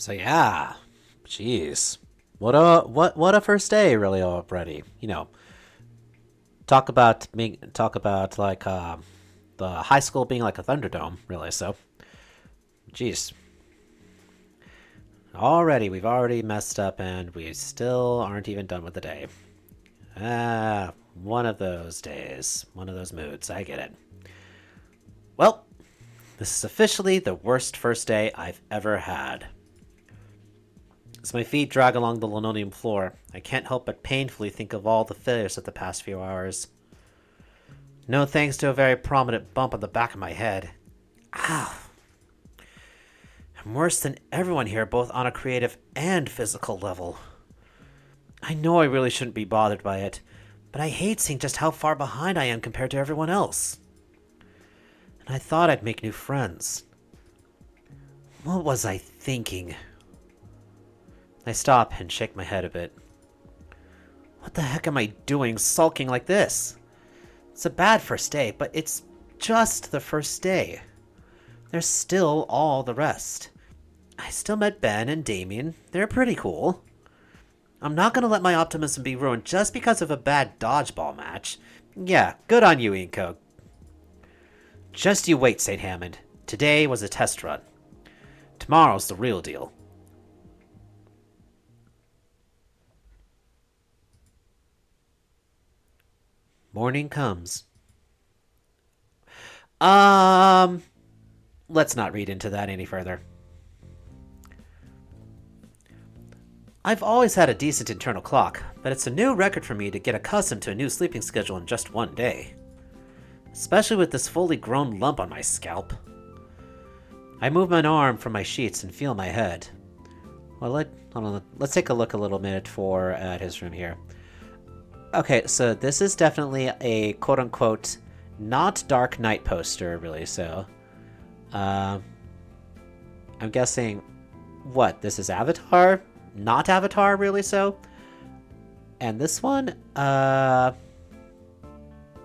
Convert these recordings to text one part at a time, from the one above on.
So yeah, jeez, what a first day really already. Talk about like the high school being like a Thunderdome, really. So jeez, we've already messed up and we still aren't even done with the day. One of those days, one of those moods. I get it. Well, this is officially the worst first day I've ever had. As my feet drag along the linoleum floor, I can't help but painfully think of all the failures of the past few hours. No thanks to a very prominent bump on the back of my head. Ow. I'm worse than everyone here, both on a creative and physical level. I know I really shouldn't be bothered by it, but I hate seeing just how far behind I am compared to everyone else. And I thought I'd make new friends. What was I thinking? I stop and shake my head a bit. What the heck am I doing sulking like this? It's a bad first day, but it's just the first day. There's still all the rest. I still met Ben and Damien. They're pretty cool. I'm not gonna let my optimism be ruined just because of a bad dodgeball match. Yeah, good on you, Inco. Just you wait, St. Hammond. Today was a test run. Tomorrow's the real deal. Morning comes. Let's not read into that any further. I've always had a decent internal clock, but it's a new record for me to get accustomed to a new sleeping schedule in just one day. Especially with this fully grown lump on my scalp. I move my arm from my sheets and feel my head. Well, hold on, let's take a look a little minute at his room here. Okay, so this is definitely a quote-unquote not Dark Knight poster, really, so... I'm guessing... What, this is Avatar? Not Avatar, really, so? And this one, I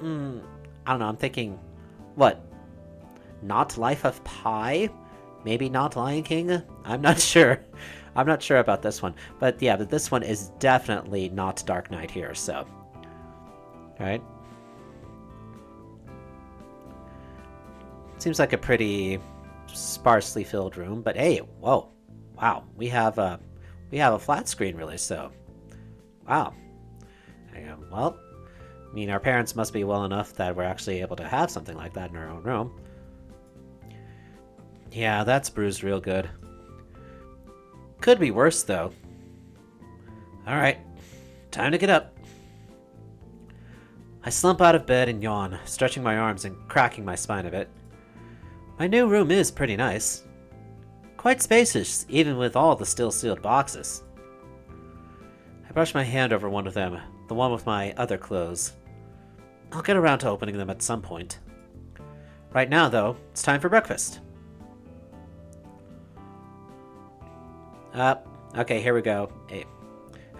don't know, I'm thinking... What? Not Life of Pi? Maybe not Lion King? I'm not sure. I'm not sure about this one. But yeah, but this one is definitely not Dark Knight here, so... Alright. Seems like a pretty sparsely filled room, but hey, whoa. Wow, we have a flat screen, really, so... Wow. Well, I mean, our parents must be well enough that we're actually able to have something like that in our own room. Yeah, that's bruised real good. Could be worse, though. Alright, time to get up. I slump out of bed and yawn, stretching my arms and cracking my spine a bit. My new room is pretty nice. Quite spacious, even with all the still sealed boxes. I brush my hand over one of them, the one with my other clothes. I'll get around to opening them at some point. Right now, though, it's time for breakfast. Okay, here we go.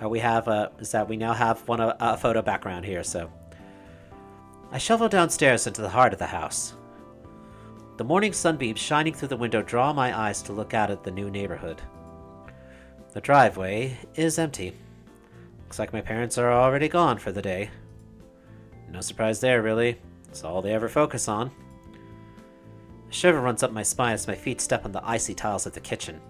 We now have a photo background here, so... I shuffle downstairs into the heart of the house. The morning sunbeams shining through the window draw my eyes to look out at the new neighborhood. The driveway is empty. Looks like my parents are already gone for the day. No surprise there, really. It's all they ever focus on. A shiver runs up my spine as my feet step on the icy tiles of the kitchen.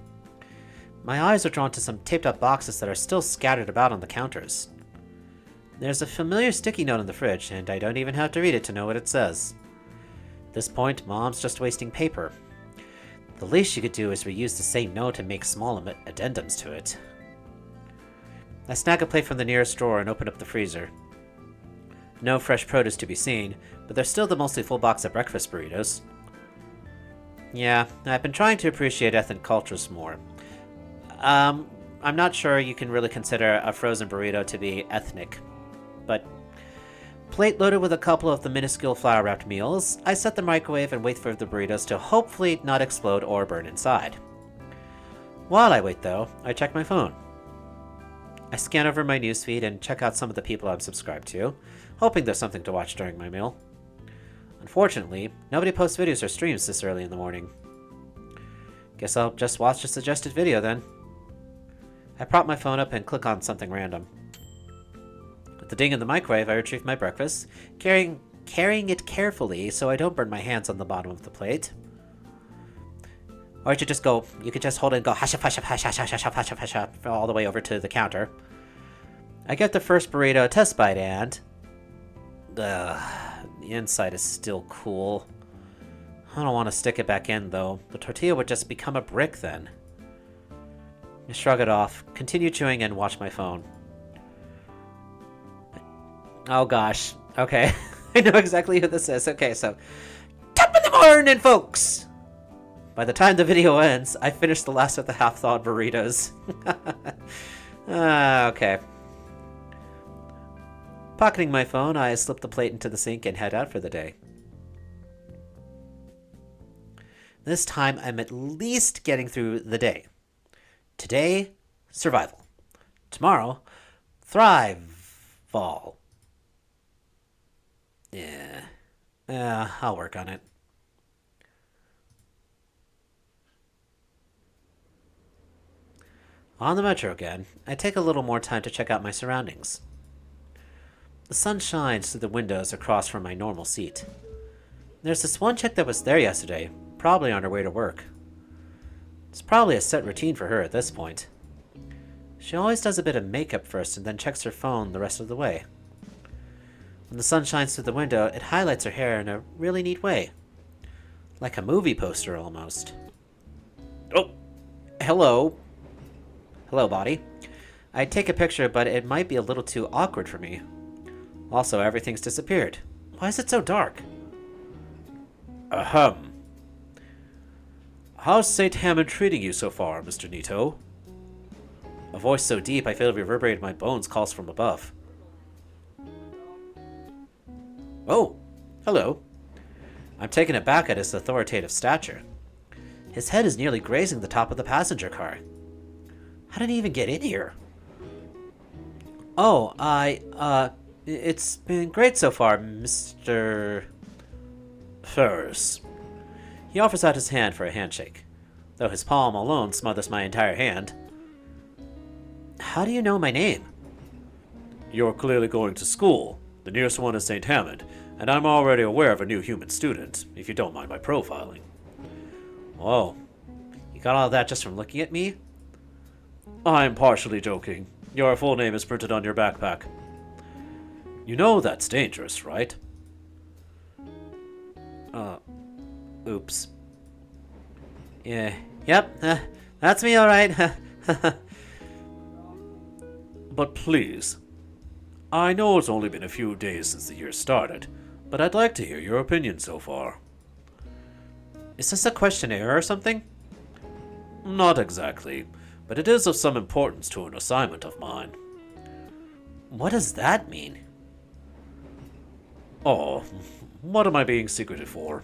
My eyes are drawn to some taped-up boxes that are still scattered about on the counters. There's a familiar sticky note in the fridge, and I don't even have to read it to know what it says. At this point, Mom's just wasting paper. The least she could do is reuse the same note and make small addendums to it. I snag a plate from the nearest drawer and open up the freezer. No fresh produce to be seen, but there's still the mostly full box of breakfast burritos. Yeah, I've been trying to appreciate ethnic cultures more. I'm not sure you can really consider a frozen burrito to be ethnic, but... Plate loaded with a couple of the minuscule flour-wrapped meals, I set the microwave and wait for the burritos to hopefully not explode or burn inside. While I wait, though, I check my phone. I scan over my newsfeed and check out some of the people I'm subscribed to, hoping there's something to watch during my meal. Unfortunately, nobody posts videos or streams this early in the morning. Guess I'll just watch a suggested video then. I prop my phone up and click on something random. With the ding in the microwave, I retrieve my breakfast, carrying it carefully so I don't burn my hands on the bottom of the plate. Or you could just hold it and go hush up, hush up, hush, hush, hush, hush, hush, hush, hush, all the way over to the counter. I get the first burrito a test bite and... the inside is still cool. I don't want to stick it back in, though. The tortilla would just become a brick then. I shrug it off, continue chewing, and watch my phone. Oh gosh. Okay. I know exactly who this is. Okay, so... top of the morning, folks! By the time the video ends, I finished the last of the half-thawed burritos. Okay. Pocketing my phone, I slip the plate into the sink and head out for the day. This time, I'm at least getting through the day. Today, survival. Tomorrow, thrive-fall. Yeah, I'll work on it. On the metro again, I take a little more time to check out my surroundings. The sun shines through the windows across from my normal seat. There's this one chick that was there yesterday, probably on her way to work. It's probably a set routine for her at this point. She always does a bit of makeup first and then checks her phone the rest of the way. When the sun shines through the window, it highlights her hair in a really neat way. Like a movie poster almost. Oh, hello. Hello, body. I'd take a picture, but it might be a little too awkward for me. Also, everything's disappeared. Why is it so dark? Ahem. How's St. Hammond treating you so far, Mr. Nito? A voice so deep I feel it reverberate in my bones calls from above. Oh, hello. I'm taken aback at his authoritative stature. His head is nearly grazing the top of the passenger car. How did he even get in here? Oh, it's been great so far, Mr. Ferris. He offers out his hand for a handshake, though his palm alone smothers my entire hand. How do you know my name? You're clearly going to school. The nearest one is St. Hammond, and I'm already aware of a new human student, if you don't mind my profiling. Whoa. You got all that just from looking at me? I'm partially joking. Your full name is printed on your backpack. You know that's dangerous, right? Oops. Yeah, yep, that's me alright. But please, I know it's only been a few days since the year started, but I'd like to hear your opinion so far. Is this a questionnaire or something? Not exactly, but it is of some importance to an assignment of mine. What does that mean? Oh, what am I being secretive for?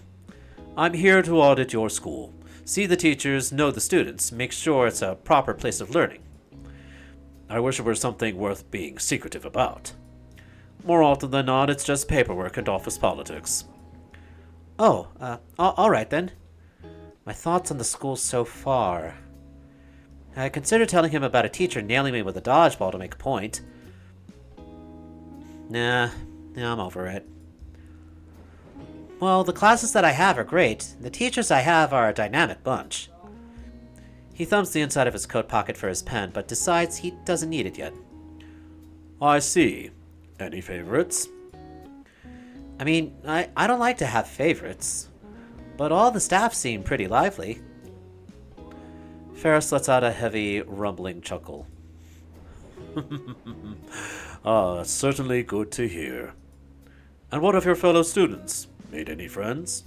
I'm here to audit your school, see the teachers, know the students, make sure it's a proper place of learning. I wish it were something worth being secretive about. More often than not, it's just paperwork and office politics. Oh, alright then. My thoughts on the school so far. I considered telling him about a teacher nailing me with a dodgeball to make a point. Nah, I'm over it. Well, the classes that I have are great. The teachers I have are a dynamic bunch. He thumbs the inside of his coat pocket for his pen, but decides he doesn't need it yet. I see. Any favorites? I mean, I don't like to have favorites, but all the staff seem pretty lively. Ferris lets out a heavy, rumbling chuckle. That's certainly good to hear. And what of your fellow students? Made any friends?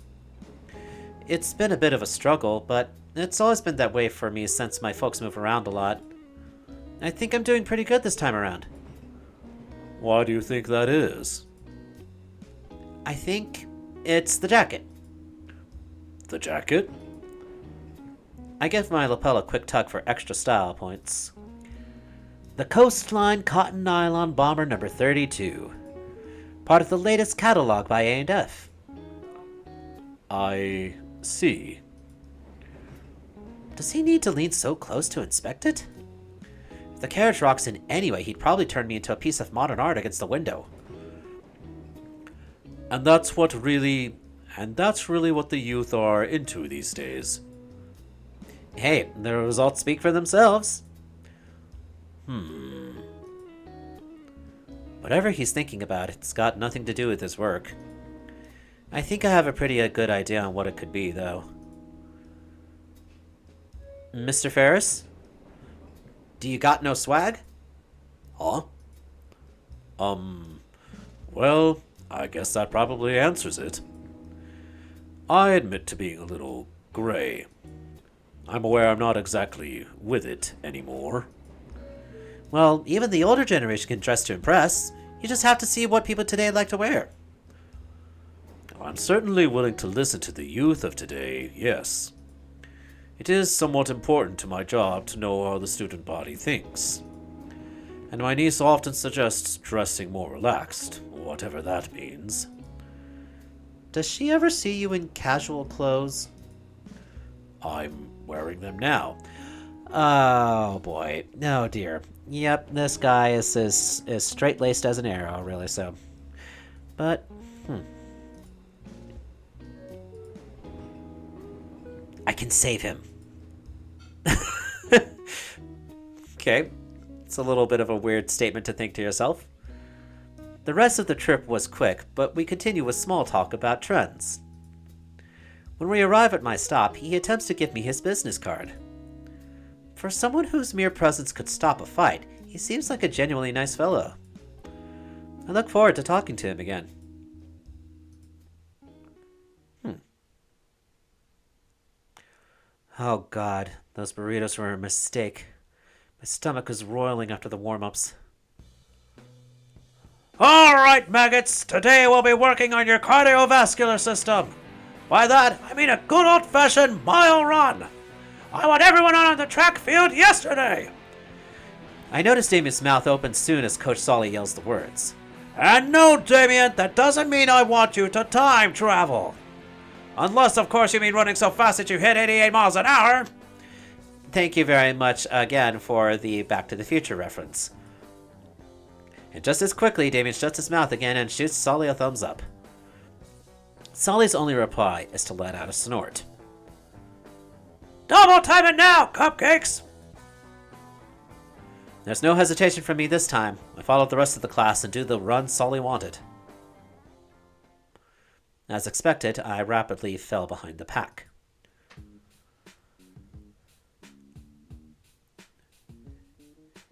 It's been a bit of a struggle, but it's always been that way for me since my folks move around a lot. I think I'm doing pretty good this time around. Why do you think that is? I think it's the jacket. The jacket? I give my lapel a quick tug for extra style points. The Coastline Cotton Nylon Bomber number 32. Part of the latest catalog by A&F. I see. Does he need to lean so close to inspect it? If the carriage rocks in any way, he'd probably turn me into a piece of modern art against the window. And that's really what the youth are into these days. Hey, the results speak for themselves. Whatever he's thinking about, it's got nothing to do with his work. I think I have a pretty good idea on what it could be, though. Mr. Ferris? Do you got no swag? Huh? Well, I guess that probably answers it. I admit to being a little gray. I'm aware I'm not exactly with it anymore. Well, even the older generation can dress to impress. You just have to see what people today like to wear. I'm certainly willing to listen to the youth of today, yes. It is somewhat important to my job to know how the student body thinks. And my niece often suggests dressing more relaxed, whatever that means. Does she ever see you in casual clothes? I'm wearing them now. Oh boy. Oh dear. Yep, this guy is straight-laced as an arrow, really so. But, I can save him. Okay. It's a little bit of a weird statement to think to yourself. The rest of the trip was quick, but we continue with small talk about trends. When we arrive at my stop, he attempts to give me his business card. For someone whose mere presence could stop a fight, he seems like a genuinely nice fellow. I look forward to talking to him again. Oh god, those burritos were a mistake. My stomach is roiling after the warm-ups. Alright, maggots! Today we'll be working on your cardiovascular system. By that, I mean a good old-fashioned mile run. I want everyone on the track field yesterday. I noticed Damien's mouth opens soon as Coach Solly yells the words. And no, Damien, that doesn't mean I want you to time travel. Unless, of course, you mean running so fast that you hit 88 miles an hour. Thank you very much again for the Back to the Future reference. And just as quickly, Damien shuts his mouth again and shoots Solly a thumbs up. Solly's only reply is to let out a snort. Double time it now, cupcakes! There's no hesitation from me this time. I followed the rest of the class and do the run Solly wanted. As expected, I rapidly fell behind the pack.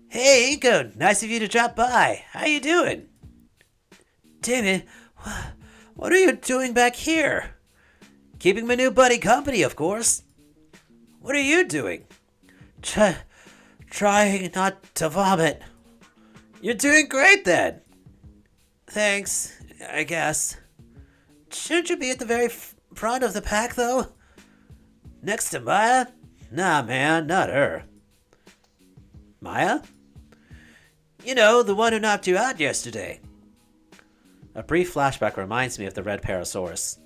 Hey, Inco, nice of you to drop by. How you doing? Damien, what are you doing back here? Keeping my new buddy company, of course. What are you doing? Trying not to vomit. You're doing great then. Thanks, I guess. Shouldn't you be at the very front of the pack, though? Next to Maya? Nah, man, not her. Maya? You know, the one who knocked you out yesterday. A brief flashback reminds me of the red Parasaurus.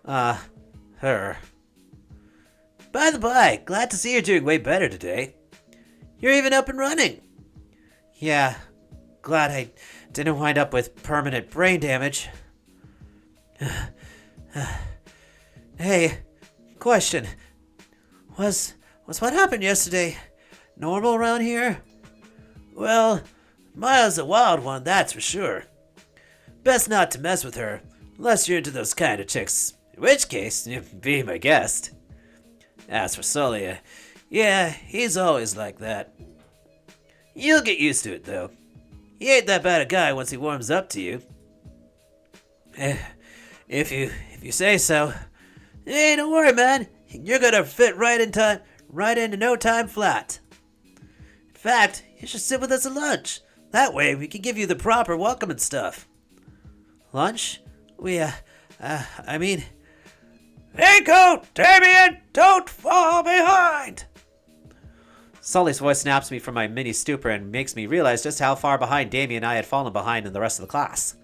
Her. By the by, glad to see you're doing way better today. You're even up and running. Yeah, glad I didn't wind up with permanent brain damage. Hey, question. Was what happened yesterday normal around here? Well, Maya's a wild one, that's for sure. Best not to mess with her, unless you're into those kind of chicks. In which case, be my guest. As for Sully, yeah, he's always like that. You'll get used to it, though. He ain't that bad a guy once he warms up to you. If you say so. Hey, don't worry, man. You're gonna fit right into no time flat. In fact, you should sit with us at lunch. That way, we can give you the proper welcome and stuff. Lunch? I mean... Inco! Damien! Don't fall behind! Sully's voice snaps me from my mini stupor and makes me realize just how far behind Damien and I had fallen behind in the rest of the class.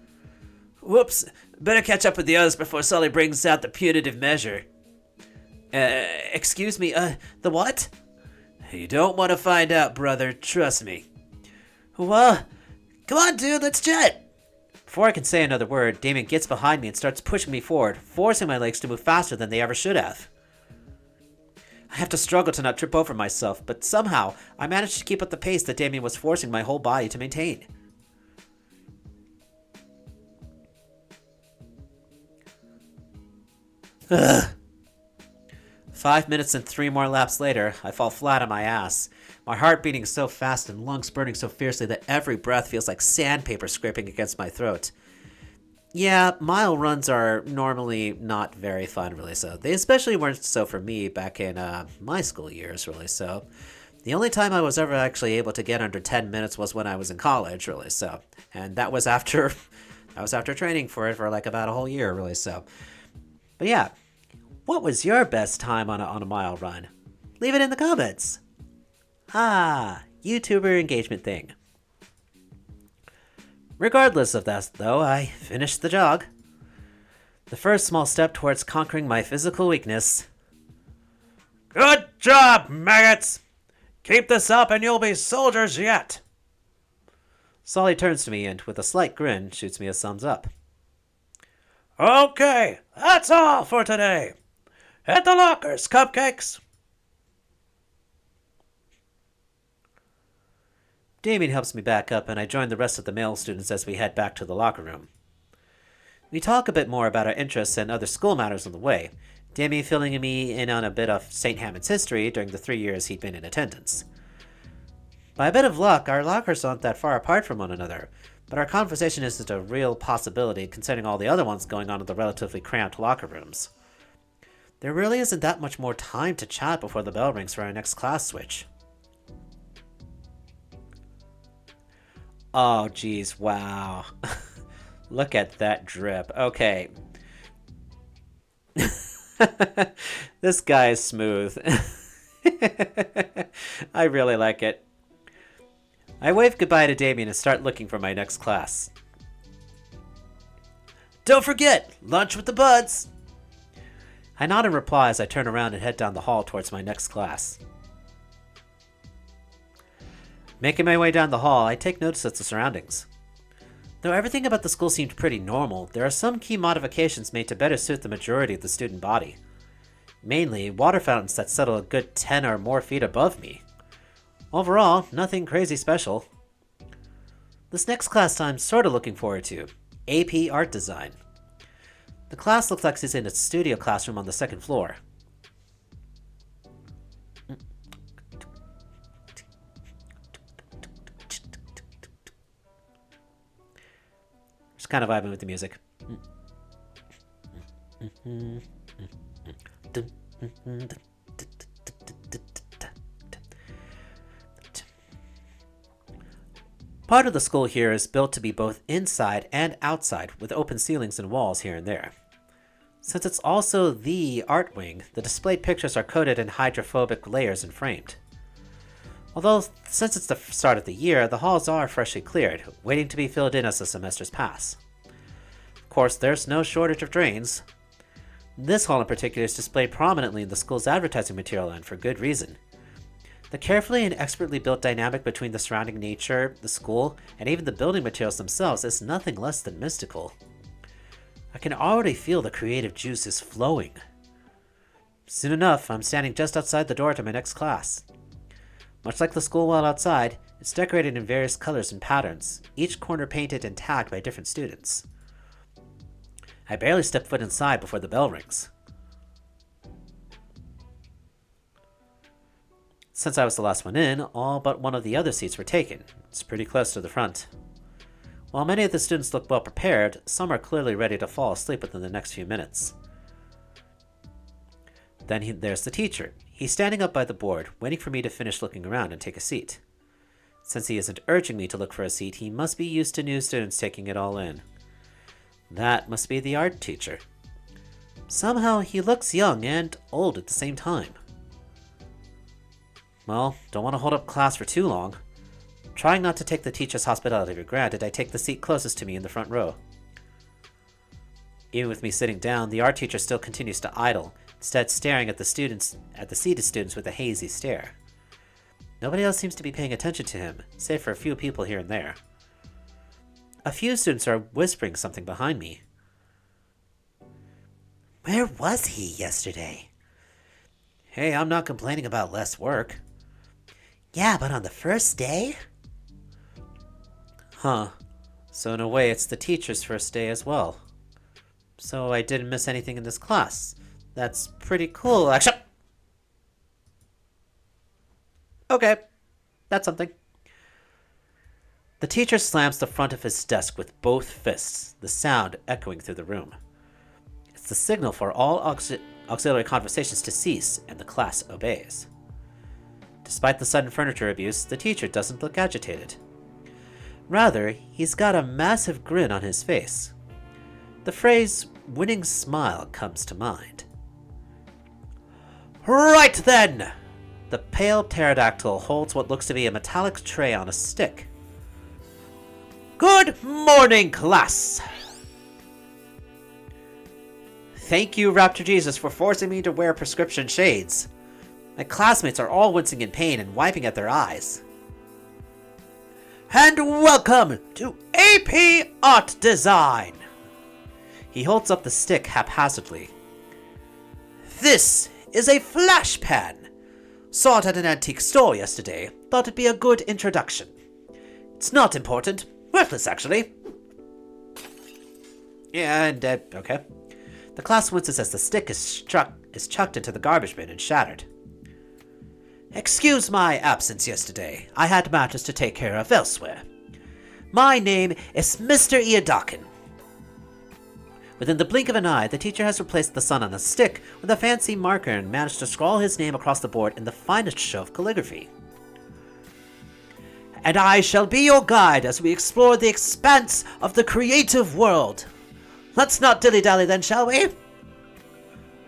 Whoops, better catch up with the others before Sully brings out the punitive measure. Excuse me, the what? You don't want to find out, brother. Trust me. Well, come on, dude. Let's jet. Before I can say another word, Damien gets behind me and starts pushing me forward, forcing my legs to move faster than they ever should have. I have to struggle to not trip over myself, but somehow I managed to keep up the pace that Damien was forcing my whole body to maintain. Ugh. 5 minutes and 3 more laps later, I fall flat on my ass, my heart beating so fast and lungs burning so fiercely that every breath feels like sandpaper scraping against my throat. Yeah, mile runs are normally not very fun, really, so. They especially weren't so for me back in my school years, really, so. The only time I was ever actually able to get under 10 minutes was when I was in college, really, so. And that was after training for it for like about a whole year, really, so. But yeah, what was your best time on a mile run? Leave it in the comments. YouTuber engagement thing. Regardless of that, though, I finished the jog. The first small step towards conquering my physical weakness. Good job, maggots! Keep this up and you'll be soldiers yet! Solly turns to me and, with a slight grin, shoots me a thumbs up. Okay, that's all for today. Hit the lockers, cupcakes! Damien helps me back up, and I join the rest of the male students as we head back to the locker room. We talk a bit more about our interests and other school matters on the way, Damien filling me in on a bit of St. Hammond's history during the 3 years he'd been in attendance. By a bit of luck, our lockers aren't that far apart from one another, but our conversation isn't a real possibility considering all the other ones going on in the relatively cramped locker rooms. There really isn't that much more time to chat before the bell rings for our next class switch. Oh, geez, wow. Look at that drip. Okay. This guy is smooth. I really like it. I wave goodbye to Damien and start looking for my next class. Don't forget, lunch with the buds! I nod in reply as I turn around and head down the hall towards my next class. Making my way down the hall, I take notice of the surroundings. Though everything about the school seemed pretty normal, there are some key modifications made to better suit the majority of the student body. Mainly, water fountains that settle a good 10 or more feet above me. Overall, nothing crazy special. This next class I'm sorta looking forward to, AP Art Design. The class looks like it's in a studio classroom on the second floor. Just kind of vibing with the music. Part of the school here is built to be both inside and outside, with open ceilings and walls here and there. Since it's also the art wing, the displayed pictures are coated in hydrophobic layers and framed. Although, since it's the start of the year, the halls are freshly cleared, waiting to be filled in as the semesters pass. Of course, there's no shortage of drains. This hall in particular is displayed prominently in the school's advertising material, and for good reason. The carefully and expertly built dynamic between the surrounding nature, the school, and even the building materials themselves is nothing less than mystical. I can already feel the creative juices flowing. Soon enough, I'm standing just outside the door to my next class. Much like the school wall outside, it's decorated in various colors and patterns, each corner painted and tagged by different students. I barely step foot inside before the bell rings. Since I was the last one in, all but one of the other seats were taken. It's pretty close to the front. While many of the students look well prepared, some are clearly ready to fall asleep within the next few minutes. Then there's the teacher. He's standing up by the board, waiting for me to finish looking around and take a seat. Since he isn't urging me to look for a seat, he must be used to new students taking it all in. That must be the art teacher. Somehow he looks young and old at the same time. Well, don't want to hold up class for too long. Trying not to take the teacher's hospitality for granted, I take the seat closest to me in the front row. Even with me sitting down, the art teacher still continues to idle, instead staring at the seated students with a hazy stare. Nobody else seems to be paying attention to him, save for a few people here and there. A few students are whispering something behind me. Where was he yesterday? Hey, I'm not complaining about less work. Yeah, but on the first day? Huh. So in a way, it's the teacher's first day as well. So I didn't miss anything in this class. That's pretty cool, actually. Okay, that's something. The teacher slams the front of his desk with both fists, the sound echoing through the room. It's the signal for all auxiliary conversations to cease, and the class obeys. Despite the sudden furniture abuse, the teacher doesn't look agitated. Rather, he's got a massive grin on his face. The phrase, winning smile, comes to mind. Right then! The pale pterodactyl holds what looks to be a metallic tray on a stick. Good morning, class! Thank you, Raptor Jesus, for forcing me to wear prescription shades. My classmates are all wincing in pain and wiping at their eyes. And welcome to AP Art Design! He holds up the stick haphazardly. This is a flash pan. Saw it at an antique store yesterday. Thought it'd be a good introduction. It's not important. Worthless, actually. And, okay. The class winces as the stick is chucked into the garbage bin and shattered. Excuse my absence yesterday. I had matters to take care of elsewhere. My name is Mr. Iodakin. Within the blink of an eye, the teacher has replaced the sun on a stick with a fancy marker and managed to scrawl his name across the board in the finest show of calligraphy. And I shall be your guide as we explore the expanse of the creative world. Let's not dilly-dally then, shall we?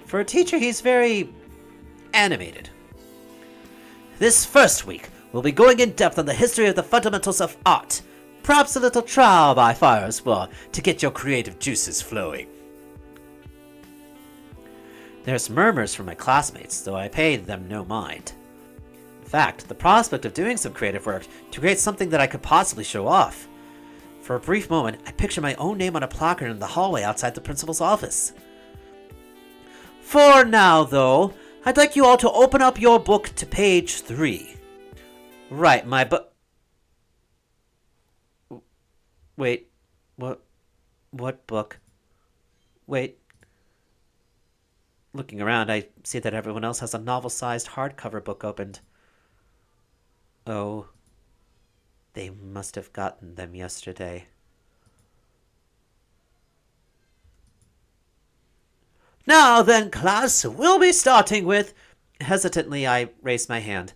For a teacher, he's very animated. This first week, we'll be going in depth on the history of the fundamentals of art. Perhaps a little trial by fire as well, to get your creative juices flowing. There's murmurs from my classmates, though I pay them no mind. In fact, the prospect of doing some creative work to create something that I could possibly show off. For a brief moment, I picture my own name on a placard in the hallway outside the principal's office. For now, though, I'd like you all to open up your book to page 3. Right, my book... Wait, what book? Wait. Looking around, I see that everyone else has a novel-sized hardcover book opened. Oh, they must have gotten them yesterday. Now then, class, we'll be starting with... Hesitantly, I raised my hand.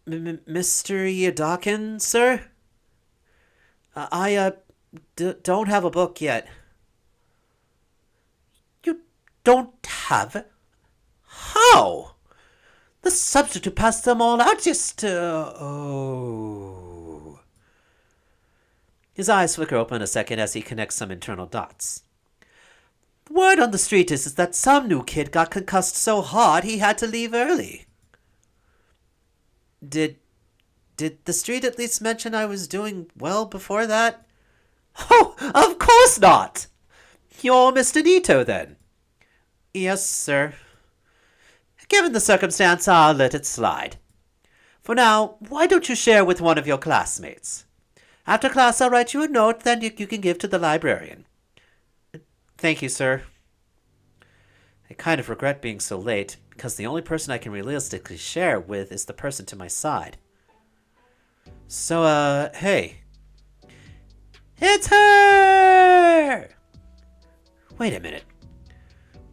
Mr. Iodakin, sir? I don't have a book yet. You don't have? How? The substitute passed them all out just... oh... His eyes flicker open a second as he connects some internal dots. The word on the street is that some new kid got concussed so hard he had to leave early. Did the street at least mention I was doing well before that? Oh, of course not! You're Mr. Nito, then? Yes, sir. Given the circumstance, I'll let it slide. For now, why don't you share with one of your classmates? After class, I'll write you a note, then you can give to the librarian. Thank you, sir. I kind of regret being so late, because the only person I can realistically share with is the person to my side. So, hey. It's her! Wait a minute.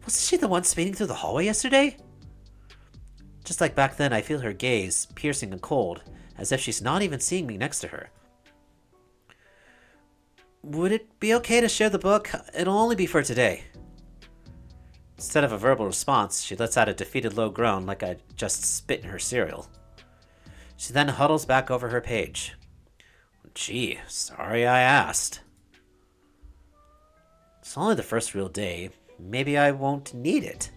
Wasn't she the one speeding through the hallway yesterday? Just like back then, I feel her gaze, piercing and cold, as if she's not even seeing me next to her. Would it be okay to share the book? It'll only be for today. Instead of a verbal response, she lets out a defeated low groan like I'd just spit in her cereal. She then huddles back over her page. Gee, sorry I asked. It's only the first real day. Maybe I won't need it.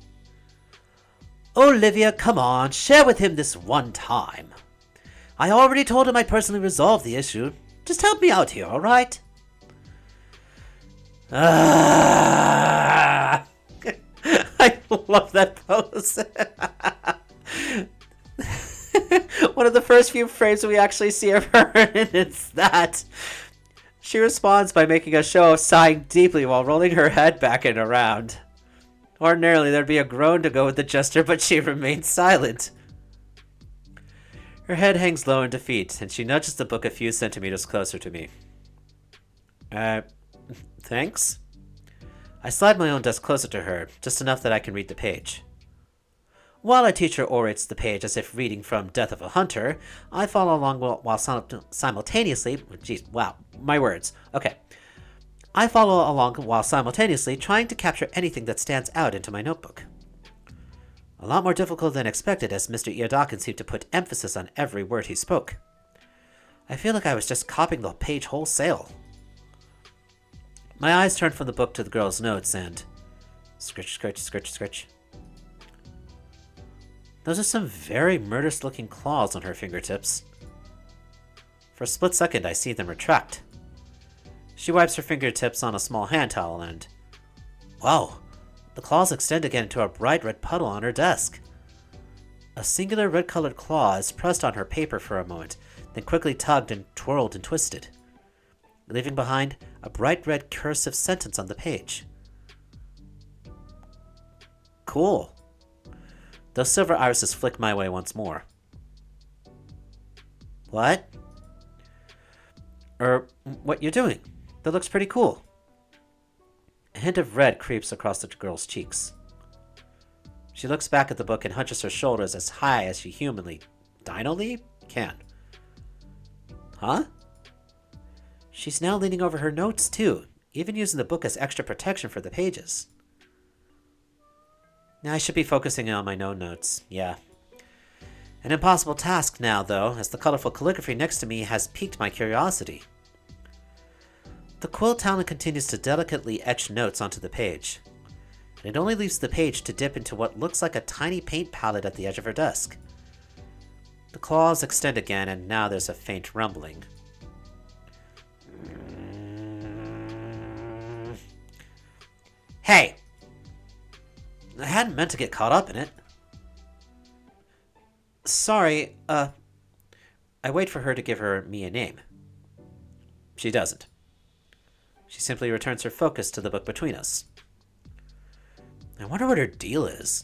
Olivia, come on, share with him this one time. I already told him I'd personally resolve the issue. Just help me out here, alright? Ah! I love that pose. One of the first few frames we actually see of her, and it's that. She responds by making a show of sighing deeply while rolling her head back and around. Ordinarily, there'd be a groan to go with the gesture, but she remains silent. Her head hangs low in defeat, and she nudges the book a few centimeters closer to me. Thanks? I slide my own desk closer to her, just enough that I can read the page. While our teacher orates the page as if reading from Death of a Hunter, I follow along while simultaneously... Jeez, wow, my words. Okay. I follow along while simultaneously trying to capture anything that stands out into my notebook. A lot more difficult than expected, as Mr. Iodakin seemed to put emphasis on every word he spoke. I feel like I was just copying the page wholesale. My eyes turned from the book to the girl's notes and... Scritch, scritch, scritch, scritch. Those are some very murderous-looking claws on her fingertips. For a split second, I see them retract. She wipes her fingertips on a small hand towel and... Whoa! The claws extend again into a bright red puddle on her desk. A singular red-colored claw is pressed on her paper for a moment, then quickly tugged and twirled and twisted, leaving behind a bright red cursive sentence on the page. Cool. Those silver irises flick my way once more. What? What you're doing? That looks pretty cool. A hint of red creeps across the girl's cheeks. She looks back at the book and hunches her shoulders as high as she humanly, dinally, can. Huh? She's now leaning over her notes, too, even using the book as extra protection for the pages. Now I should be focusing on my own notes, yeah. An impossible task now, though, as the colorful calligraphy next to me has piqued my curiosity. The quill talent continues to delicately etch notes onto the page, and it only leaves the page to dip into what looks like a tiny paint palette at the edge of her desk. The claws extend again, and now there's a faint rumbling. Hey! I hadn't meant to get caught up in it. Sorry, I wait for her to give me a name. She doesn't. She simply returns her focus to the book between us. I wonder what her deal is.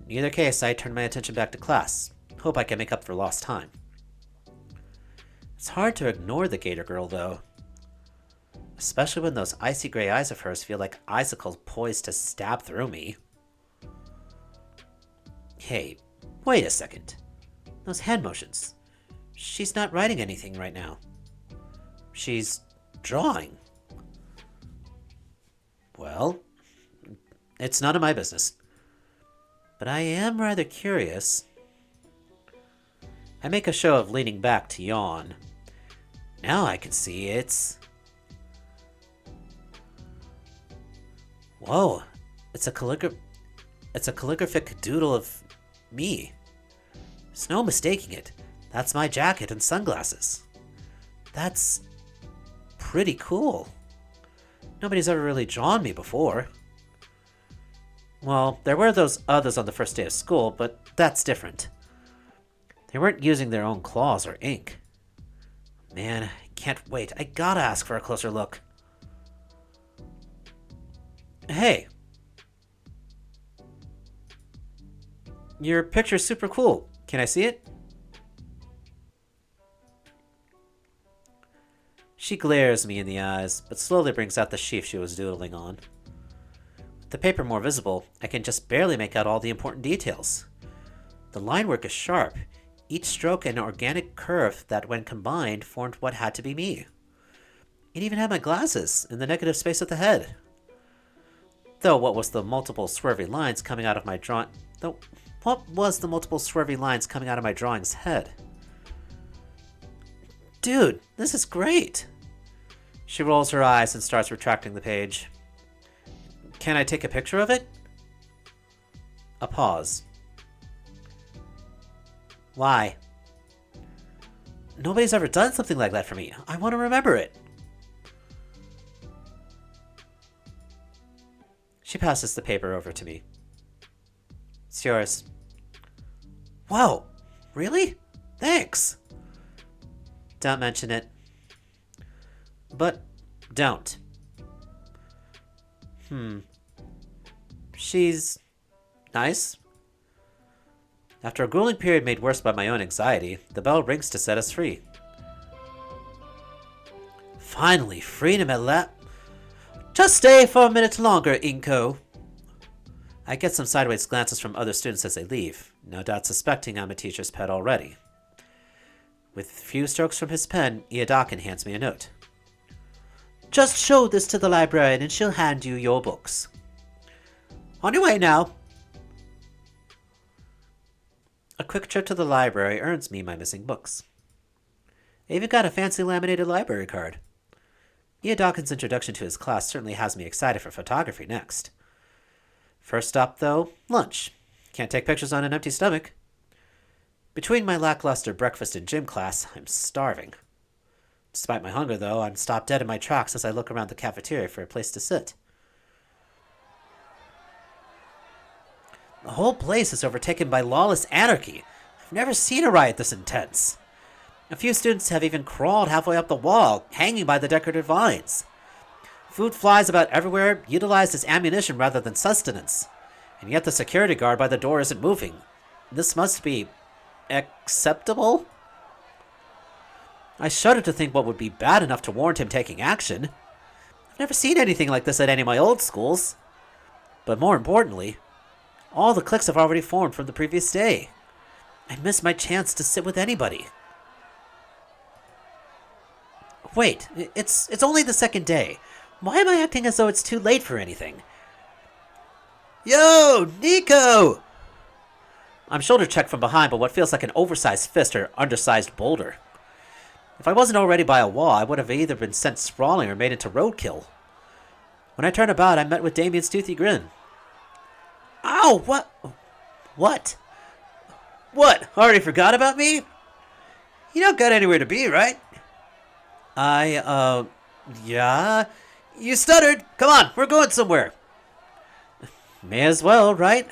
In either case, I turn my attention back to class. Hope I can make up for lost time. It's hard to ignore the Gator girl, though. Especially when those icy gray eyes of hers feel like icicles poised to stab through me. Hey, wait a second. Those hand motions. She's not writing anything right now. She's drawing. Well, it's none of my business. But I am rather curious. I make a show of leaning back to yawn. Now I can see it's... Whoa, it's a calligraphic doodle of me. There's no mistaking it. That's my jacket and sunglasses. That's pretty cool. Nobody's ever really drawn me before. Well, there were those others on the first day of school, but that's different. They weren't using their own claws or ink. Man, I can't wait. I gotta ask for a closer look. Hey. Your picture's super cool. Can I see it? She glares me in the eyes, but slowly brings out the sheaf she was doodling on. With the paper more visible, I can just barely make out all the important details. The line work is sharp, each stroke an organic curve that, when combined, formed what had to be me. It even had my glasses in the negative space at the head. Though what was the multiple swervy lines coming out of my drawing's head? Dude, this is great! She rolls her eyes and starts retracting the page. Can I take a picture of it? A pause. Why? Nobody's ever done something like that for me. I want to remember it. She passes the paper over to me. It's yours. Whoa, really? Thanks. Don't mention it. But don't. She's nice. After a grueling period made worse by my own anxiety, the bell rings to set us free. Finally, freedom at last. Just stay for a minute longer, Inco. I get some sideways glances from other students as they leave, no doubt suspecting I'm a teacher's pet already. With a few strokes from his pen, Iedakin hands me a note. Just show this to the librarian and she'll hand you your books. On your way now. A quick trip to the library earns me my missing books. I even got a fancy laminated library card. Iedakin's introduction to his class certainly has me excited for photography next. First stop, though, lunch. Can't take pictures on an empty stomach. Between my lackluster breakfast and gym class, I'm starving. Despite my hunger, though, I'm stopped dead in my tracks as I look around the cafeteria for a place to sit. The whole place is overtaken by lawless anarchy. I've never seen a riot this intense. A few students have even crawled halfway up the wall, hanging by the decorative vines. Food flies about everywhere, utilized as ammunition rather than sustenance. And yet the security guard by the door isn't moving. This must be acceptable? I shudder to think what would be bad enough to warrant him taking action. I've never seen anything like this at any of my old schools. But more importantly, all the cliques have already formed from the previous day. I missed my chance to sit with anybody. Wait, it's only the second day. Why am I acting as though it's too late for anything? Yo, Nico! I'm shoulder-checked from behind by what feels like an oversized fist or undersized boulder. If I wasn't already by a wall, I would have either been sent sprawling or made into roadkill. When I turned about, I met with Damien's toothy grin. Ow, what? What? What, already forgot about me? You don't got anywhere to be, right? Yeah? You stuttered! Come on, we're going somewhere! May as well, right?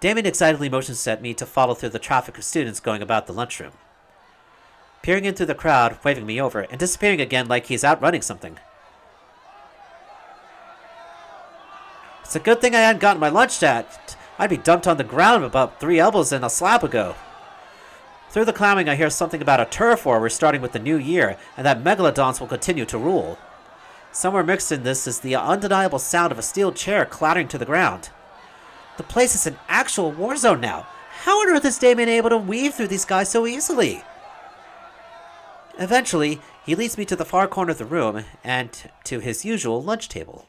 Damien excitedly motions at me to follow through the traffic of students going about the lunchroom. Peering in through the crowd, waving me over, and disappearing again like he's out running something. It's a good thing I hadn't gotten my lunch yet. I'd be dumped on the ground about 3 elbows and a slap ago. Through the clowning, I hear something about a turf war we're starting with the new year, and that megalodons will continue to rule. Somewhere mixed in this is the undeniable sound of a steel chair clattering to the ground. The place is an actual war zone now. How on earth is Damien able to weave through these guys so easily? Eventually, he leads me to the far corner of the room and to his usual lunch table.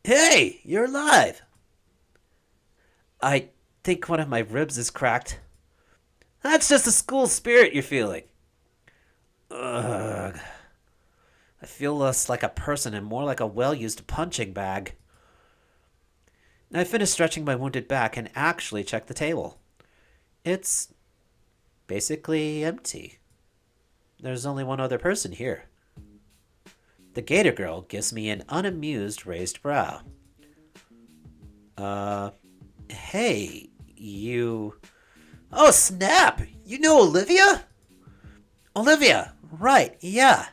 Hey, you're alive! I think one of my ribs is cracked. That's just the school spirit you're feeling. Ugh. I feel less like a person and more like a well-used punching bag. I finish stretching my wounded back and actually check the table. It's basically empty. There's only one other person here. The Gator girl gives me an unamused raised brow. Hey, you... Oh, snap! You know Olivia? Olivia, right, yeah.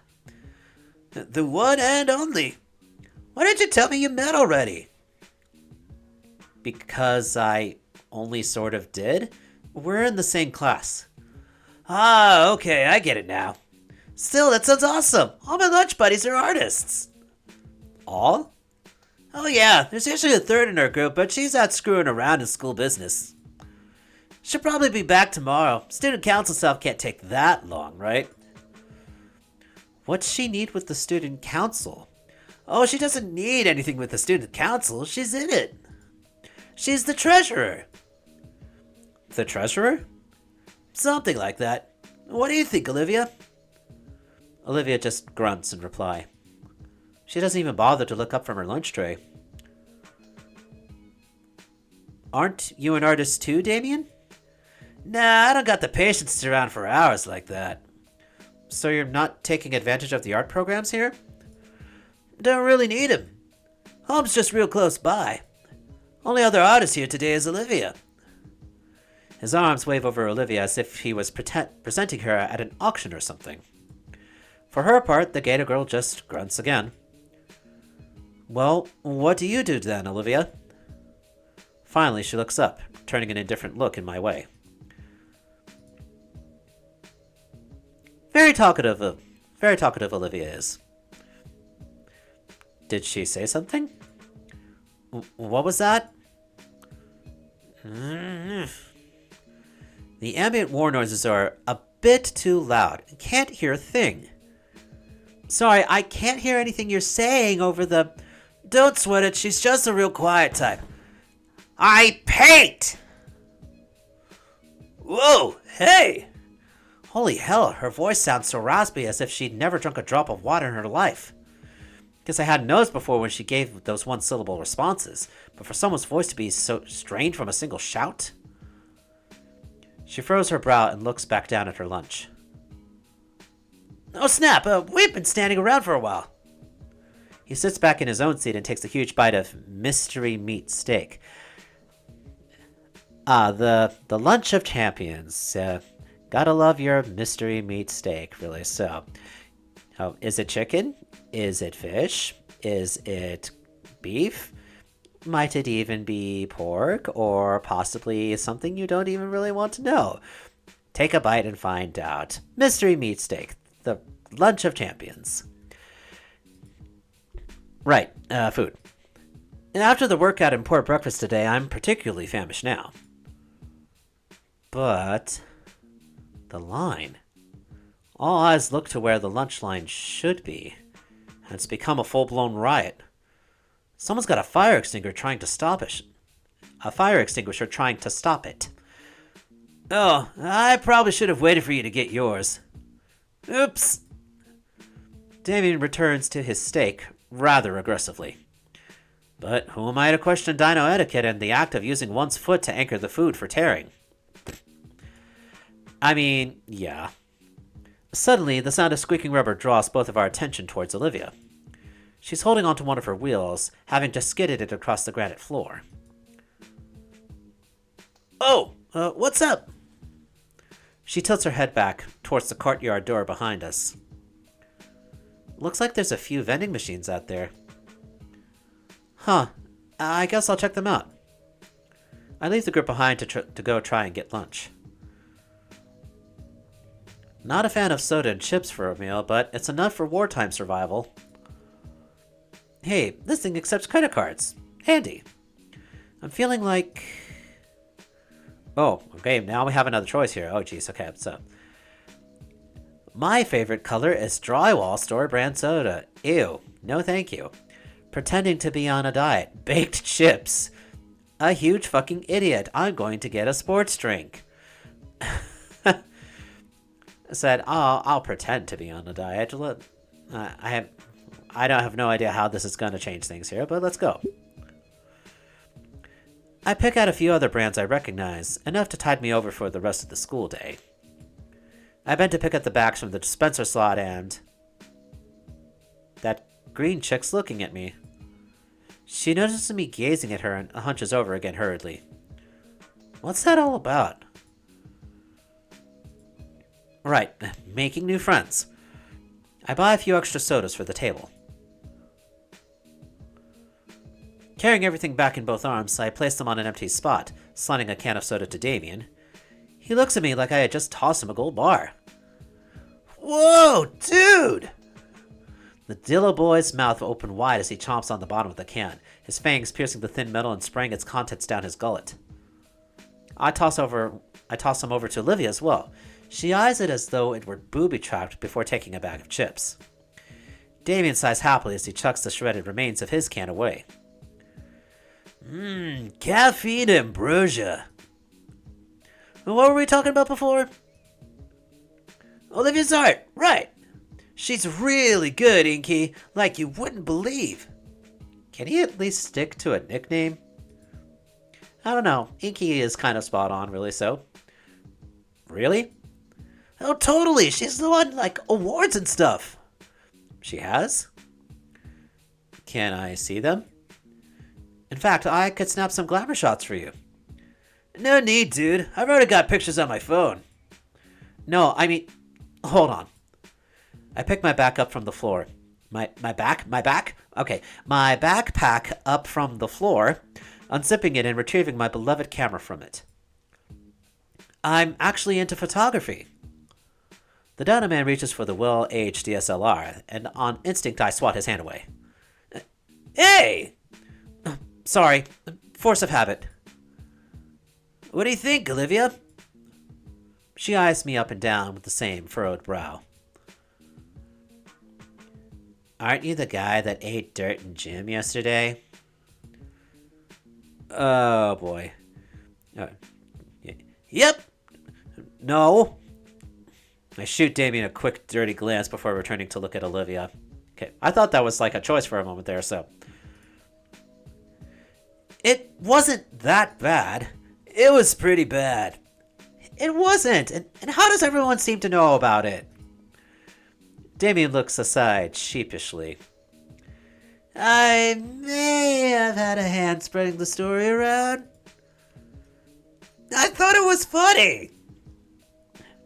The one and only. Why didn't you tell me you met already? Because I only sort of did. We're in the same class. Ah, okay, I get it now. Still, that sounds awesome. All my lunch buddies are artists. All? Oh yeah, there's usually a third in our group, but she's out screwing around in school business. She'll probably be back tomorrow. Student council stuff can't take that long, right? What's she need with the student council? Oh, she doesn't need anything with the student council. She's in it. She's the treasurer. The treasurer? Something like that. What do you think, Olivia? Olivia just grunts in reply. She doesn't even bother to look up from her lunch tray. Aren't you an artist too, Damien? Nah, I don't got the patience to sit around for hours like that. So you're not taking advantage of the art programs here? Don't really need 'em. Home's just real close by. Only other artist here today is Olivia. His arms wave over Olivia as if he was presenting her at an auction or something. For her part, the Gator girl just grunts again. Well, what do you do then, Olivia? Finally, she looks up, turning an indifferent look in my way. Very talkative Olivia is. Did she say something? What was that? The ambient war noises are a bit too loud. Can't hear a thing. Sorry, I can't hear anything you're saying over the... Don't sweat it, she's just a real quiet type. I paint! Whoa, hey! Holy hell, her voice sounds so raspy as if she'd never drunk a drop of water in her life. Guess I hadn't noticed before when she gave those one-syllable responses, but for someone's voice to be so strained from a single shout? She furrows her brow and looks back down at her lunch. Oh snap, we've been standing around for a while. He sits back in his own seat and takes a huge bite of mystery meat steak. The lunch of champions. Gotta love your mystery meat steak, really. So, is it chicken? Is it fish? Is it beef? Might it even be pork? Or possibly something you don't even really want to know? Take a bite and find out. Mystery meat steak. The lunch of champions. Right, food. And after the workout and poor breakfast today, I'm particularly famished now. But the line. All eyes look to where the lunch line should be. And it's become a full-blown riot. Someone's got a fire extinguisher trying to stop it. Oh, I probably should have waited for you to get yours. Oops. Damien returns to his steak rather aggressively. But who am I to question dino etiquette and the act of using one's foot to anchor the food for tearing? I mean, yeah. Suddenly, the sound of squeaking rubber draws both of our attention towards Olivia. She's holding onto one of her wheels, having just skidded it across the granite floor. Oh, what's up? She tilts her head back towards the courtyard door behind us. Looks like there's a few vending machines out there. Huh, I guess I'll check them out. I leave the group behind to go try and get lunch. Not a fan of soda and chips for a meal, but it's enough for wartime survival. Hey, this thing accepts credit cards. Handy. I'm feeling like... Oh, okay, now we have another choice here. Oh, geez, okay, so... My favorite color is drywall store brand soda. Ew, no thank you. Pretending to be on a diet. Baked chips. A huge fucking idiot. I'm going to get a sports drink. Said, oh, I'll pretend to be on a diet. I don't have no idea how this is going to change things here, but let's go. I pick out a few other brands I recognize, enough to tide me over for the rest of the school day. I bend to pick up the bags from the dispenser slot and... That green chick's looking at me. She notices me gazing at her and hunches over again hurriedly. What's that all about? Right, making new friends. I buy a few extra sodas for the table. Carrying everything back in both arms, I place them on an empty spot, sliding a can of soda to Damien. He looks at me like I had just tossed him a gold bar. Whoa, dude! The Dillo boy's mouth opened wide as he chomps on the bottom of the can, his fangs piercing the thin metal and spraying its contents down his gullet. I toss him over to Olivia as well. She eyes it as though it were booby-trapped before taking a bag of chips. Damien sighs happily as he chucks the shredded remains of his can away. Caffeine ambrosia. What were we talking about before? Olivia's art, right. She's really good, Inky, like you wouldn't believe. Can he at least stick to a nickname? I don't know, Inky is kind of spot on, really, so. Really? Oh, totally. She's won, like, awards and stuff. She has? Can I see them? In fact, I could snap some glamour shots for you. No need, dude. I've already got pictures on my phone. No, I mean, hold on. I picked my back up from the floor. My back? My back? Okay, my backpack up from the floor, unzipping it and retrieving my beloved camera from it. I'm actually into photography. The Dino Man reaches for the well-aged DSLR, and on instinct I swat his hand away. Hey! Sorry, force of habit. What do you think, Olivia? She eyes me up and down with the same furrowed brow. Aren't you the guy that ate dirt in gym yesterday? Oh, boy. Yep. No. I shoot Damien a quick, dirty glance before returning to look at Olivia. Okay, I thought that was like a choice for a moment there, so. It wasn't that bad. It was pretty bad. It wasn't. And how does everyone seem to know about it? Damien looks aside sheepishly. I may have had a hand spreading the story around. I thought it was funny.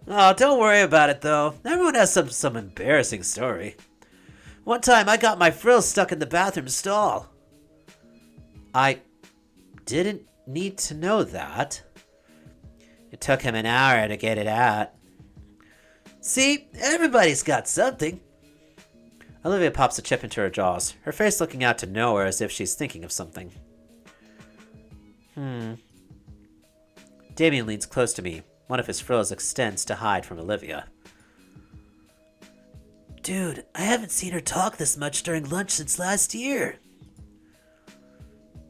Oh, don't worry about it, though. Everyone has some embarrassing story. One time, I got my frills stuck in the bathroom stall. I didn't need to know that. It took him an hour to get it out. See, everybody's got something. Olivia pops a chip into her jaws, her face looking out to nowhere as if she's thinking of something. Damien leans close to me. One of his frills extends to hide from Olivia. Dude, I haven't seen her talk this much during lunch since last year.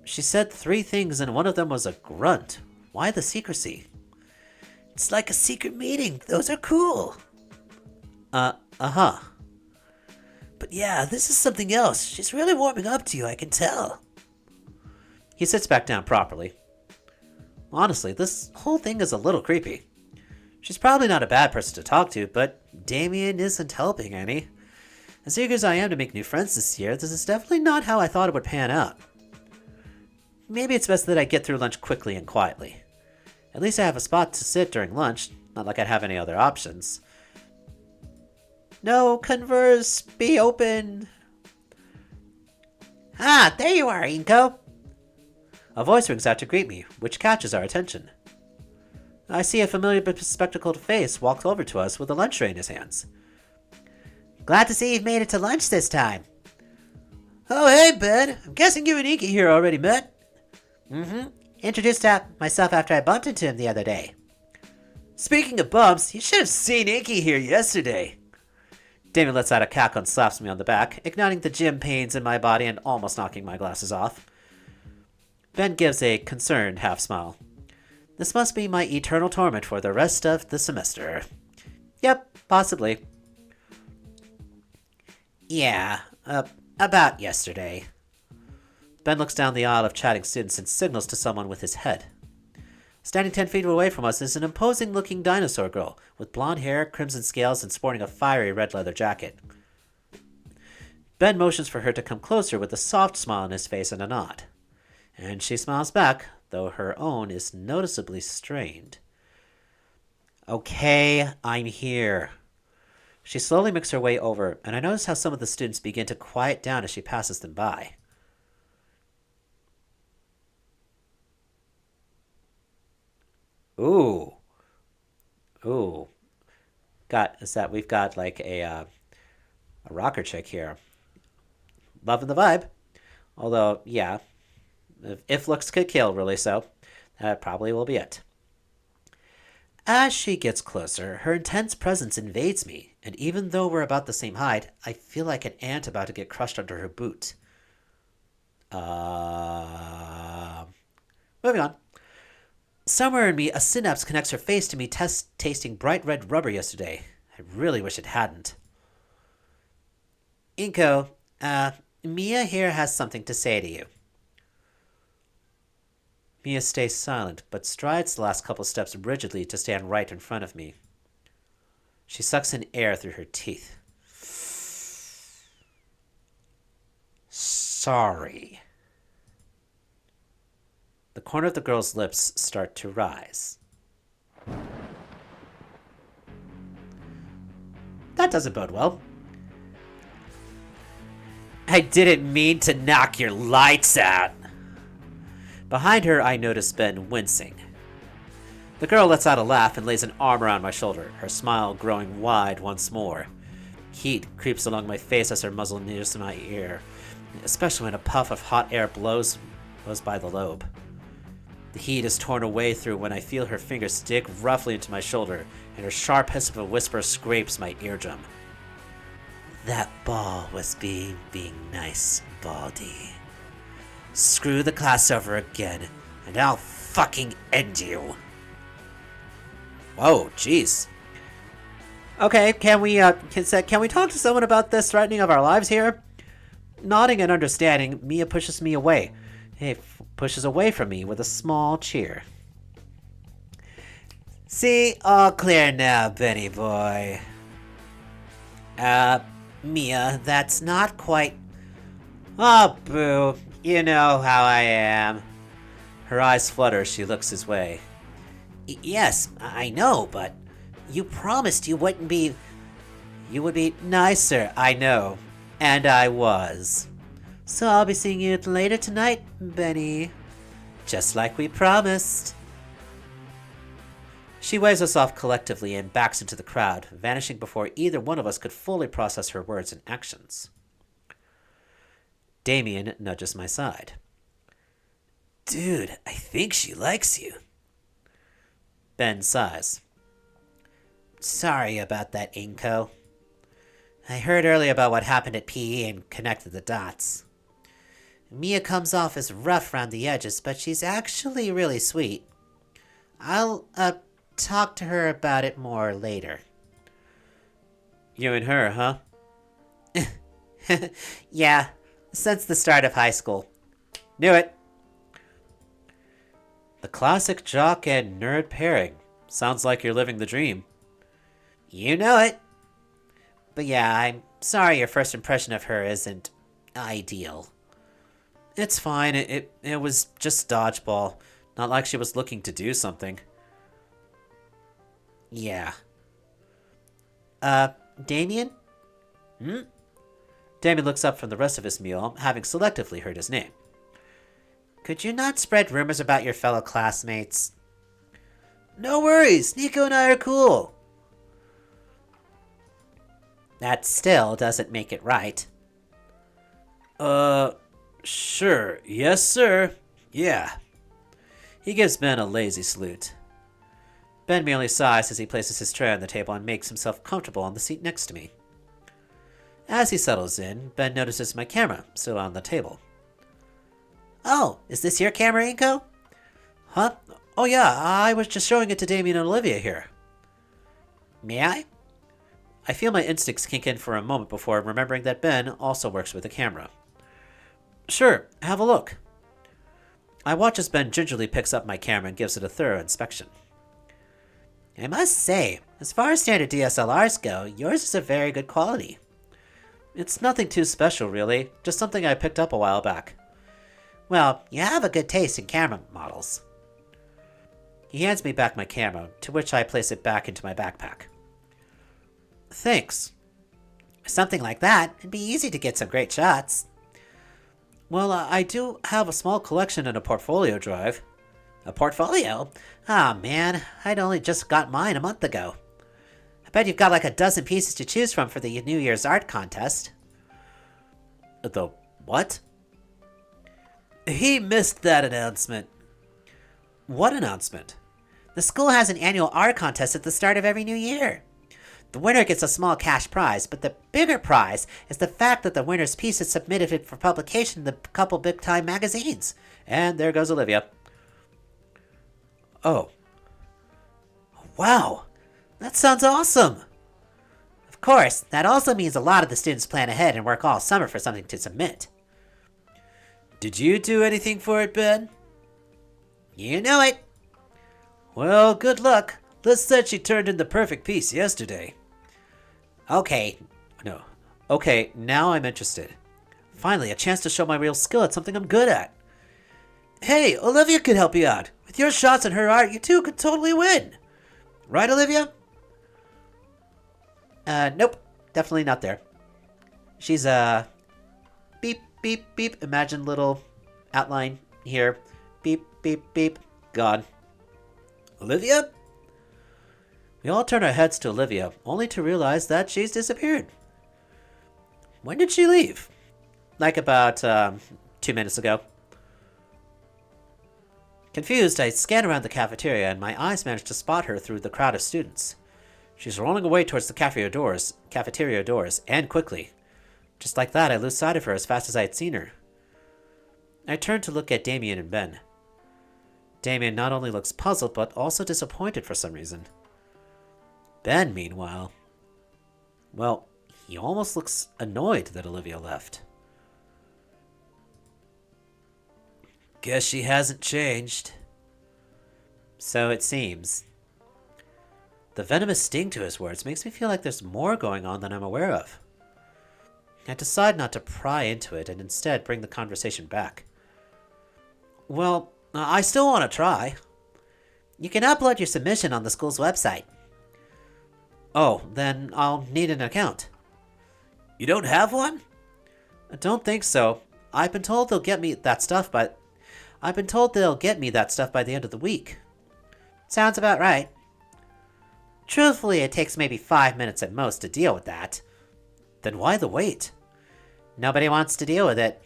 She said 3 things and one of them was a grunt. Why the secrecy? It's like a secret meeting. Those are cool. Uh-huh. But yeah, this is something else. She's really warming up to you, I can tell. He sits back down properly. Honestly, this whole thing is a little creepy. She's probably not a bad person to talk to, but Damien isn't helping any. As eager as I am to make new friends this year, this is definitely not how I thought it would pan out. Maybe it's best that I get through lunch quickly and quietly. At least I have a spot to sit during lunch, not like I'd have any other options. No, converse, be open. Ah, there you are, Inco. A voice rings out to greet me, which catches our attention. I see a familiar bespectacled face walk over to us with a lunch tray in his hands. Glad to see you've made it to lunch this time. Oh, hey, bud. I'm guessing you and Inky here already met. Introduced myself after I bumped into him the other day. Speaking of bumps, you should have seen Inky here yesterday. Damien lets out a cackle and slaps me on the back, igniting the gym pains in my body and almost knocking my glasses off. Ben gives a concerned half-smile. This must be my eternal torment for the rest of the semester. Yep, possibly. Yeah, about yesterday. Ben looks down the aisle of chatting students and signals to someone with his head. Standing 10 feet away from us is an imposing-looking dinosaur girl with blonde hair, crimson scales, and sporting a fiery red leather jacket. Ben motions for her to come closer with a soft smile on his face and a nod. And she smiles back, though her own is noticeably strained. Okay, I'm here. She slowly makes her way over, and I notice how some of the students begin to quiet down as she passes them by. Ooh. We've got like a rocker chick here. Loving the vibe. Although, yeah, if looks could kill, really, so that probably will be it. As she gets closer, her intense presence invades me, and even though we're about the same height, I feel like an ant about to get crushed under her boot. Moving on. Somewhere in me, a synapse connects her face to me tasting bright red rubber yesterday. I really wish it hadn't. Inco, Mia here has something to say to you. Mia stays silent, but strides the last couple steps rigidly to stand right in front of me. She sucks in air through her teeth. Sorry. The corner of the girl's lips start to rise. That doesn't bode well. I didn't mean to knock your lights out. Behind her, I notice Ben wincing. The girl lets out a laugh and lays an arm around my shoulder, her smile growing wide once more. Heat creeps along my face as her muzzle nears my ear, especially when a puff of hot air blows by the lobe. The heat is torn away through when I feel her fingers dig roughly into my shoulder, and her sharp hiss of a whisper scrapes my eardrum. That ball was being nice, Baldy. Screw the class over again, and I'll fucking end you. Whoa, jeez. Okay, can we talk to someone about this threatening of our lives here? Nodding and understanding, Mia pushes me away. Pushes away from me with a small cheer. See, all clear now, Benny boy. Mia, that's not quite... Oh, boo. You know how I am. Her eyes flutter as she looks his way. Yes, I know, but you promised you wouldn't be... You would be nicer, I know. And I was. So I'll be seeing you later tonight, Benny. Just like we promised. She waves us off collectively and backs into the crowd, vanishing before either one of us could fully process her words and actions. Damien nudges my side. Dude, I think she likes you. Ben sighs. Sorry about that, Inco. I heard earlier about what happened at PE and connected the dots. Mia comes off as rough around the edges, but she's actually really sweet. I'll, talk to her about it more later. You and her, huh? Yeah, since the start of high school. Knew it. The classic jock and nerd pairing. Sounds like you're living the dream. You know it. But yeah, I'm sorry your first impression of her isn't ideal. It's fine, it was just dodgeball. Not like she was looking to do something. Yeah. Damien? Damien looks up from the rest of his meal, having selectively heard his name. Could you not spread rumors about your fellow classmates? No worries, Nico and I are cool. That still doesn't make it right. Sure. Yes, sir. Yeah. He gives Ben a lazy salute. Ben merely sighs as he places his tray on the table and makes himself comfortable on the seat next to me. As he settles in, Ben notices my camera still on the table. Oh, is this your camera, Inco? Huh? Oh yeah, I was just showing it to Damien and Olivia here. May I? I feel my instincts kick in for a moment before remembering that Ben also works with a camera. Sure, have a look. I watch as Ben gingerly picks up my camera and gives it a thorough inspection. I must say, as far as standard DSLRs go, yours is of very good quality. It's nothing too special, really, just something I picked up a while back. Well, you have a good taste in camera models. He hands me back my camera, to which I place it back into my backpack. Thanks. Something like that, it'd be easy to get some great shots. Well, I do have a small collection in a portfolio drive. A portfolio? Ah, man, I'd only just got mine a month ago. I bet you've got like a dozen pieces to choose from for the New Year's art contest. The what? He missed that announcement. What announcement? The school has an annual art contest at the start of every new year. The winner gets a small cash prize, but the bigger prize is the fact that the winner's piece is submitted for publication in the couple big-time magazines. And there goes Olivia. Oh. Wow. That sounds awesome. Of course, that also means a lot of the students plan ahead and work all summer for something to submit. Did you do anything for it, Ben? You know it. Well, good luck. Liz said she turned in the perfect piece yesterday. Okay. No. Okay, now I'm interested. Finally, a chance to show my real skill at something I'm good at. Hey, Olivia could help you out. With your shots and her art, you two could totally win. Right, Olivia? Nope. Definitely not there. She's, beep, beep, beep. Imagine little outline here. Beep, beep, beep. Gone. Olivia? We all turn our heads to Olivia, only to realize that she's disappeared. When did she leave? Like about, 2 minutes ago. Confused, I scan around the cafeteria and my eyes manage to spot her through the crowd of students. She's rolling away towards the cafeteria doors, and quickly. Just like that, I lose sight of her as fast as I had seen her. I turn to look at Damien and Ben. Damien not only looks puzzled, but also disappointed for some reason. Ben, meanwhile, well, he almost looks annoyed that Olivia left. Guess she hasn't changed. So it seems. The venomous sting to his words makes me feel like there's more going on than I'm aware of. I decide not to pry into it and instead bring the conversation back. Well, I still want to try. You can upload your submission on the school's website. Oh, then I'll need an account. You don't have one? I don't think so. I've been told they'll get me that stuff by the end of the week. Sounds about right. Truthfully, it takes maybe 5 minutes at most to deal with that. Then why the wait? Nobody wants to deal with it.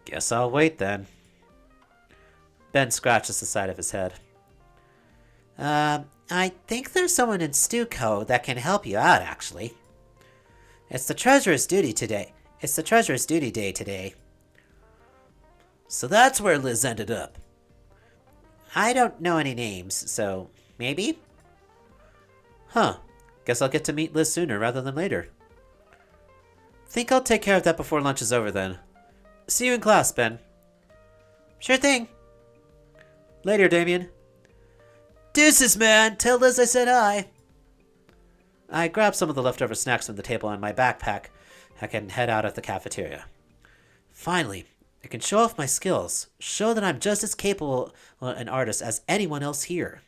Guess I'll wait then. Ben scratches the side of his head. I think there's someone in Stuco that can help you out, actually. It's the treasurer's duty day today. So that's where Liz ended up. I don't know any names, so maybe? Huh. Guess I'll get to meet Liz sooner rather than later. Think I'll take care of that before lunch is over then. See you in class, Ben. Sure thing. Later, Damien. Deuces, man! Tell Liz I said hi. I grab some of the leftover snacks from the table in my backpack. I can head out of the cafeteria. Finally, I can show off my skills. Show that I'm just as capable an artist as anyone else here.